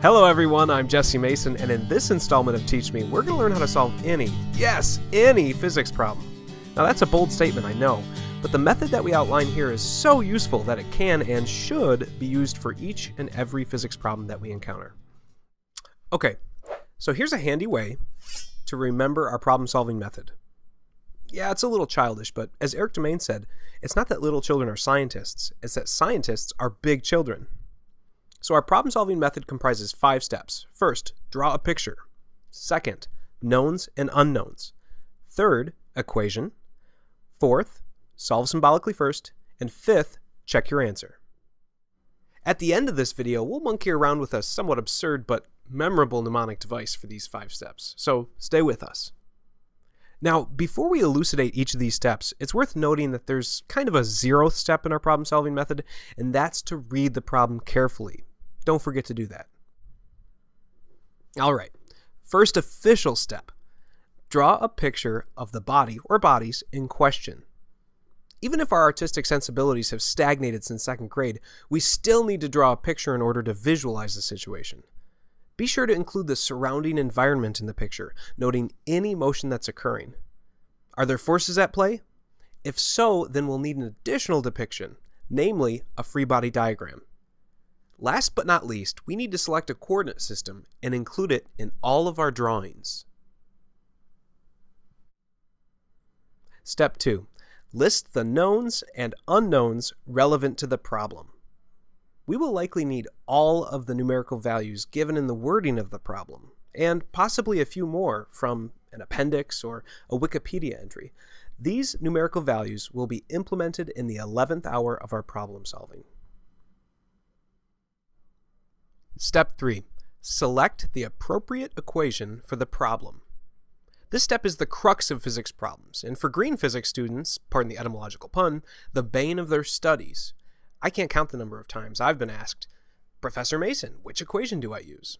Hello everyone, I'm Jesse Mason, and in this installment of Teach Me, we're going to learn how to solve any, yes, any physics problem. Now that's a bold statement, I know, but the method that we outline here is so useful that it can and should be used for each and every physics problem that we encounter. Okay, so here's a handy way to remember our problem-solving method. Yeah, it's a little childish, but as Eric Domain said, it's not that little children are scientists, it's that scientists are big children. So our problem-solving method comprises 5 steps. First, draw a picture. Second, knowns and unknowns. Third, equation. Fourth, solve symbolically first. And fifth, check your answer. At the end of this video, we'll monkey around with a somewhat absurd but memorable mnemonic device for these 5 steps, so stay with us. Now, before we elucidate each of these steps, it's worth noting that there's kind of a 0th step in our problem-solving method, and that's to read the problem carefully. Don't forget to do that. All right, first official step. Draw a picture of the body or bodies in question. Even if our artistic sensibilities have stagnated since 2nd grade, we still need to draw a picture in order to visualize the situation. Be sure to include the surrounding environment in the picture, noting any motion that's occurring. Are there forces at play? If so, then we'll need an additional depiction, namely a free body diagram. Last but not least, we need to select a coordinate system and include it in all of our drawings. Step 2. List the knowns and unknowns relevant to the problem. We will likely need all of the numerical values given in the wording of the problem, and possibly a few more from an appendix or a Wikipedia entry. These numerical values will be implemented in the 11th hour of our problem solving. Step 3. Select the appropriate equation for the problem. This step is the crux of physics problems, and for green physics students, pardon the etymological pun, the bane of their studies. I can't count the number of times I've been asked, Professor Mason, which equation do I use?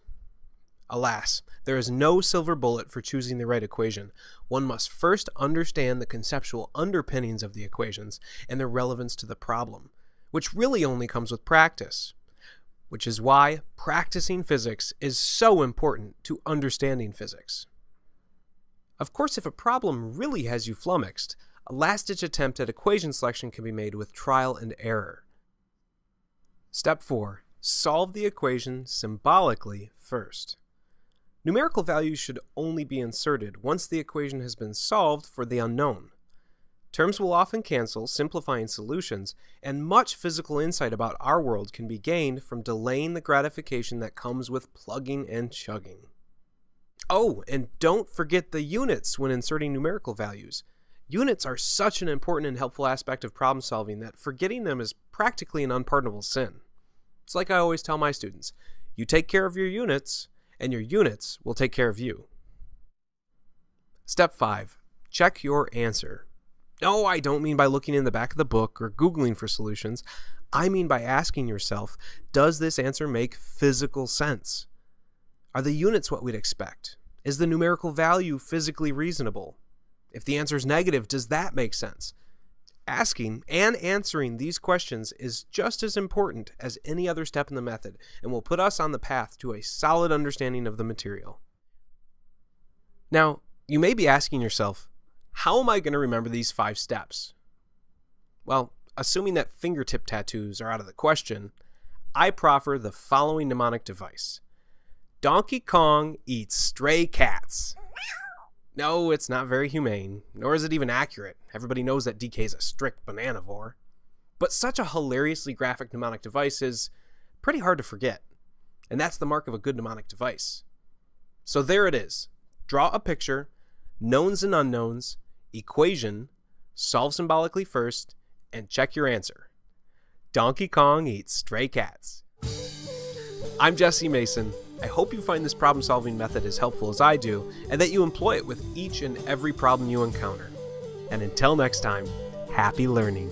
Alas, there is no silver bullet for choosing the right equation. One must first understand the conceptual underpinnings of the equations and their relevance to the problem, which really only comes with practice. Which is why practicing physics is so important to understanding physics. Of course, if a problem really has you flummoxed, a last-ditch attempt at equation selection can be made with trial and error. Step 4. Solve the equation symbolically first. Numerical values should only be inserted once the equation has been solved for the unknown. Terms will often cancel, simplifying solutions, and much physical insight about our world can be gained from delaying the gratification that comes with plugging and chugging. Oh, and don't forget the units when inserting numerical values. Units are such an important and helpful aspect of problem solving that forgetting them is practically an unpardonable sin. It's like I always tell my students, you take care of your units, and your units will take care of you. Step 5. Check your answer. No, I don't mean by looking in the back of the book or Googling for solutions. I mean by asking yourself, does this answer make physical sense? Are the units what we'd expect? Is the numerical value physically reasonable? If the answer is negative, does that make sense? Asking and answering these questions is just as important as any other step in the method and will put us on the path to a solid understanding of the material. Now, you may be asking yourself, how am I going to remember these 5 steps? Well, assuming that fingertip tattoos are out of the question, I proffer the following mnemonic device. Donkey Kong eats stray cats. No, it's not very humane, nor is it even accurate. Everybody knows that DK is a strict bananivore. But such a hilariously graphic mnemonic device is pretty hard to forget. And that's the mark of a good mnemonic device. So there it is. Draw a picture, knowns and unknowns, equation, solve symbolically first, and check your answer. Donkey Kong eats stray cats. I'm Jesse Mason. I hope you find this problem-solving method as helpful as I do, and that you employ it with each and every problem you encounter. And until next time, happy learning.